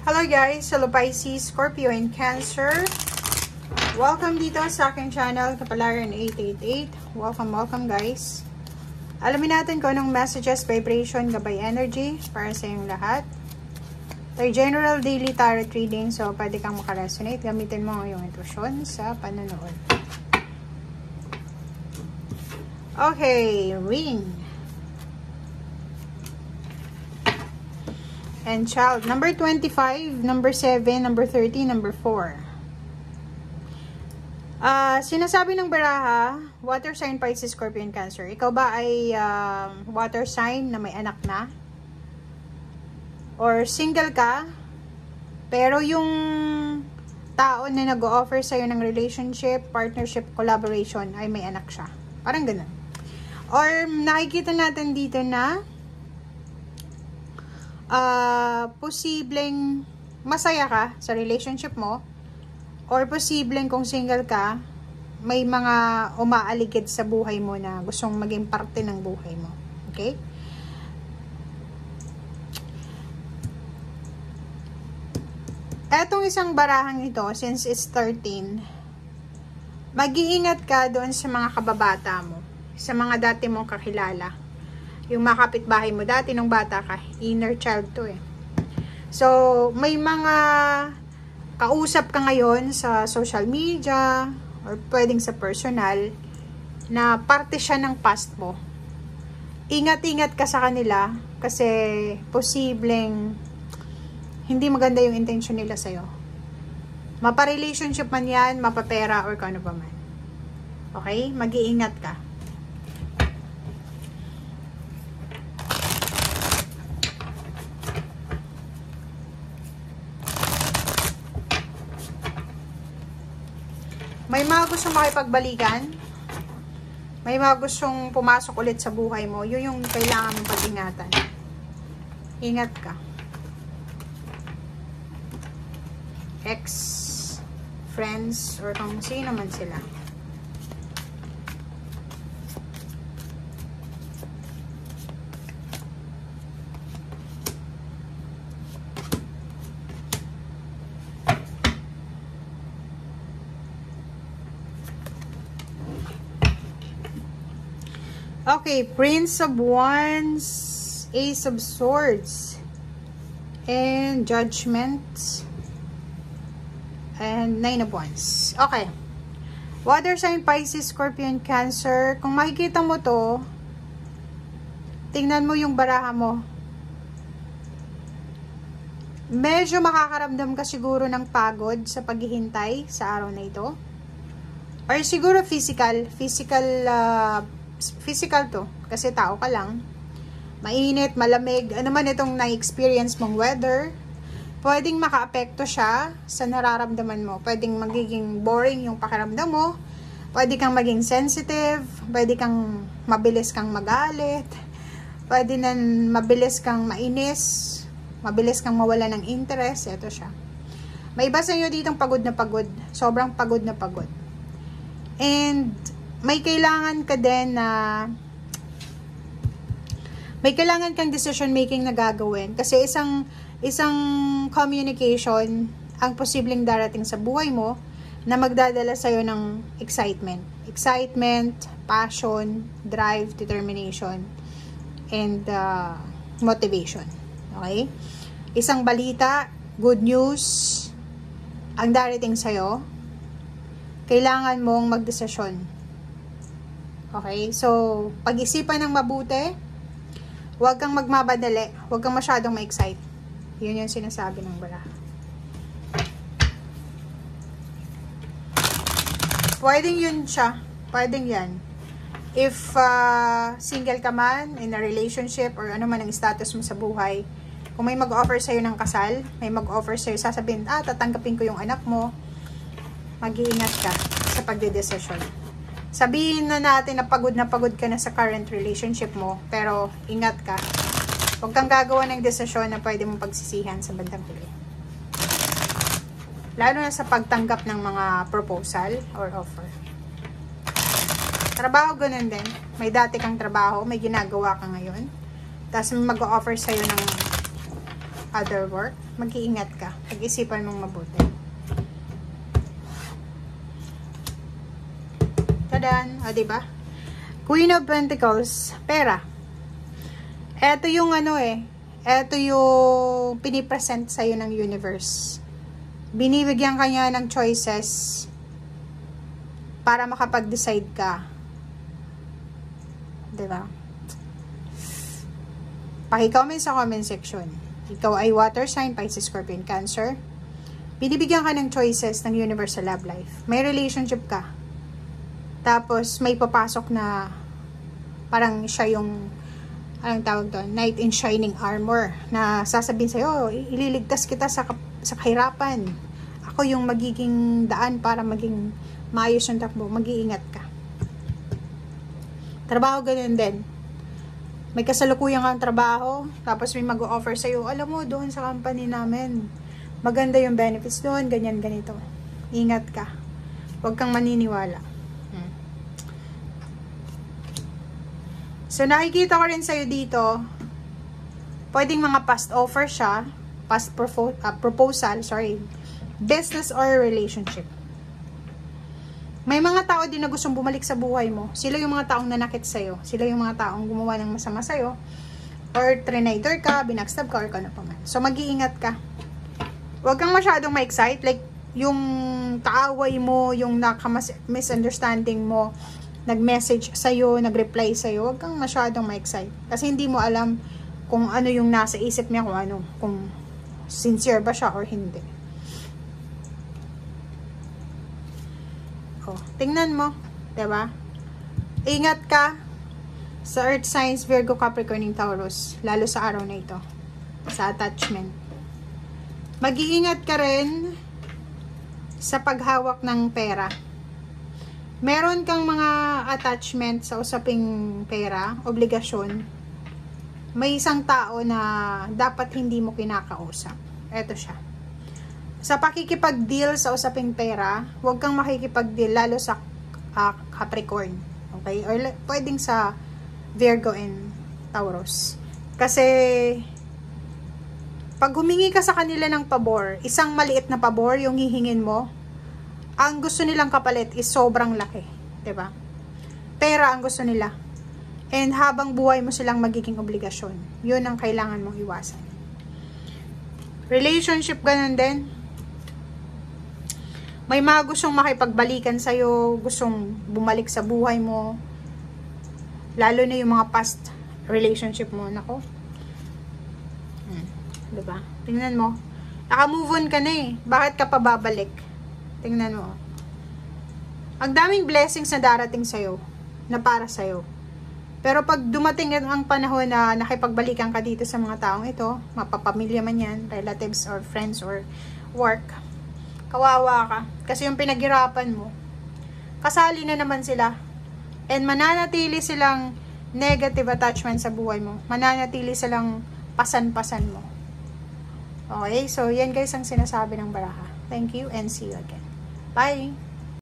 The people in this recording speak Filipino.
Hello guys, hello Pisces, Scorpio, and Cancer. Welcome dito sa aking channel, Kapalaran 888. Welcome guys. Alamin natin kung anong messages, vibration, gabay energy para sa inyong lahat. Ito general daily tarot reading, so pwede kang makaresonate. Gamitin mo ang iyong intuition sa panonood. Okay, ring. And child, number 25, number 7, number 30, number 4. Sinasabi ng baraha, water sign, Pisces, Scorpio, and Cancer. Ikaw ba ay water sign na may anak na? Or single ka, pero yung tao na nag-o-offer sa'yo ng relationship, partnership, collaboration ay may anak siya. Parang ganun. Or nakikita natin dito na posibleng masaya ka sa relationship mo, or posibleng kung single ka, may mga umaaligid sa buhay mo na gustong maging parte ng buhay mo. Okay? Etong isang barahang ito, since it's 13, mag-iingat ka doon sa mga kababata mo, sa mga dati mong kakilala. Yung mga kapitbahay mo dati nung bata ka, inner child to eh. So, may mga kausap ka ngayon sa social media or pwedeng sa personal na parte siya ng past mo. Ingat-ingat ka sa kanila kasi posibleng hindi maganda yung intention nila sa'yo. Mapa-relationship man yan, mapa-pera or kano pa man. Okay? Mag-iingat ka. May mga gustong makipagbalikan. May mga gustong pumasok ulit sa buhay mo. Yun yung kailangan mong pag-ingatan. Ingat ka. Ex, friends, or kung sino man sila. Okay, Prince of Wands, Ace of Swords, and Judgment, and Nine of Wands. Okay. Water sign, Pisces, Scorpio, and Cancer. Kung makikita mo to, tingnan mo yung baraha mo. Medyo makakaramdam ka siguro ng pagod sa paghihintay sa araw na ito. Or siguro physical to, kasi tao ka lang. Mainit, malamig, ano man itong na-experience mong weather, pwedeng makaapekto siya sa nararamdaman mo. Pwedeng magiging boring yung pakiramdam mo, pwede kang maging sensitive, pwede kang mabilis kang magalit, pwede na mabilis kang mainis, mabilis kang mawala ng interest. Ito siya. May iba sa inyo ditong pagod na pagod, sobrang pagod na pagod. And may kailangan ka din na may kailangan kang decision making na gagawin kasi isang communication ang posibleng darating sa buhay mo na magdadala sa iyo ng excitement, passion, drive, determination, and motivation. Okay? Isang balita, good news ang darating sa iyo. Kailangan mong magdesisyon. Okay, so pag-isipan ng mabuti, huwag kang magmamadali, huwag kang masyadong ma-excite. Yun yung sinasabi ng baraha. Pwedeng yun siya, pwedeng yan. If single ka man, in a relationship, or ano man ang status mo sa buhay, kung may mag-offer sa'yo ng kasal, may mag-offer sa'yo, sasabihin, tatanggapin ko yung anak mo, mag-iingat ka sa pagdedesisyon. Sabihin na natin na pagod ka na sa current relationship mo, pero ingat ka. Huwag kang gagawa ng desisyon na pwede mong pagsisihan sa bandang huli. Lalo na sa pagtanggap ng mga proposal or offer. Trabaho, ganun din. May dati kang trabaho, may ginagawa ka ngayon. Tapos mag-o-offer sa'yo ng other work. Mag-iingat ka. Pag-isipan mong mabuti. Tadan! O, diba? Queen of Pentacles. Pera. Ito yung ito yung pinipresent sa'yo ng universe. Binibigyan ka niya ng choices para makapag-decide ka. Diba? Paki-comment sa comment section. Ikaw ay water sign, Pisces, Scorpion, Cancer. Binibigyan ka ng choices ng universe sa love life. May relationship ka. Tapos, may papasok na parang siya yung, anong tawag doon? Knight in shining armor. Na sasabihin sa'yo, ililigtas kita sa kahirapan. Ako yung magiging daan para maging maayos yung takbo. Mag-iingat ka. Trabaho ganun din. May kasalukuyang kang trabaho, tapos may mag-o-offer sa'yo, alam mo, doon sa company namin, maganda yung benefits doon, ganyan, ganito. Ingat ka. Huwag kang maniniwala. So, nakikita ko rin sa'yo dito, pwedeng mga past offer siya, past proposal, business or relationship. May mga tao din na gustong bumalik sa buhay mo. Sila yung mga taong nanakit sa'yo. Sila yung mga taong gumawa ng masama sa'yo. Or trinaitor ka, binagstab ka, or kano pa man. So, mag-iingat ka. Huwag kang masyadong ma-excite. Like, yung kaaway mo, yung misunderstanding mo, nag-message sa'yo, nag-reply sa'yo, huwag kang masyadong ma-excite. Kasi hindi mo alam kung ano yung nasa isip niya, kung sincere ba siya or hindi. Oh, tingnan mo, 'di ba? Ingat ka sa Earth signs, Virgo, Capricorn, and Taurus, lalo sa araw na ito, sa attachment. Mag-iingat ka rin sa paghawak ng pera. Meron kang mga attachment sa usaping pera, obligasyon. May isang tao na dapat hindi mo kinakausap. Ito siya. Sa pakikipag-deal sa usaping pera, huwag kang makikipag-deal lalo sa Capricorn. Okay? Or pwedeng sa Virgo and Taurus. Kasi, pag humingi ka sa kanila ng pabor, isang maliit na pabor yung hihingin mo, ang gusto nilang kapalit is sobrang laki. 'Di ba? Pera ang gusto nila. And habang buhay mo silang magiging obligasyon. Yun ang kailangan mong iwasan. Relationship, ganun din. May mga gustong makipagbalikan sa'yo, gustong bumalik sa buhay mo. Lalo na yung mga past relationship mo. Nako. Diba? Tingnan mo. Naka-move on ka na eh. Bakit ka pa babalik? Tingnan mo. Ang daming blessings na darating sa'yo. Na para sa'yo. Pero pag dumating ang panahon na nakipagbalikan ka dito sa mga taong ito, mapapamilya man yan, relatives or friends or work, kawawa ka. Kasi yung pinaghirapan mo, kasali na naman sila. And mananatili silang negative attachment sa buhay mo. Mananatili silang pasan-pasan mo. Okay, so yan guys ang sinasabi ng baraha. Thank you and see you again. Bye!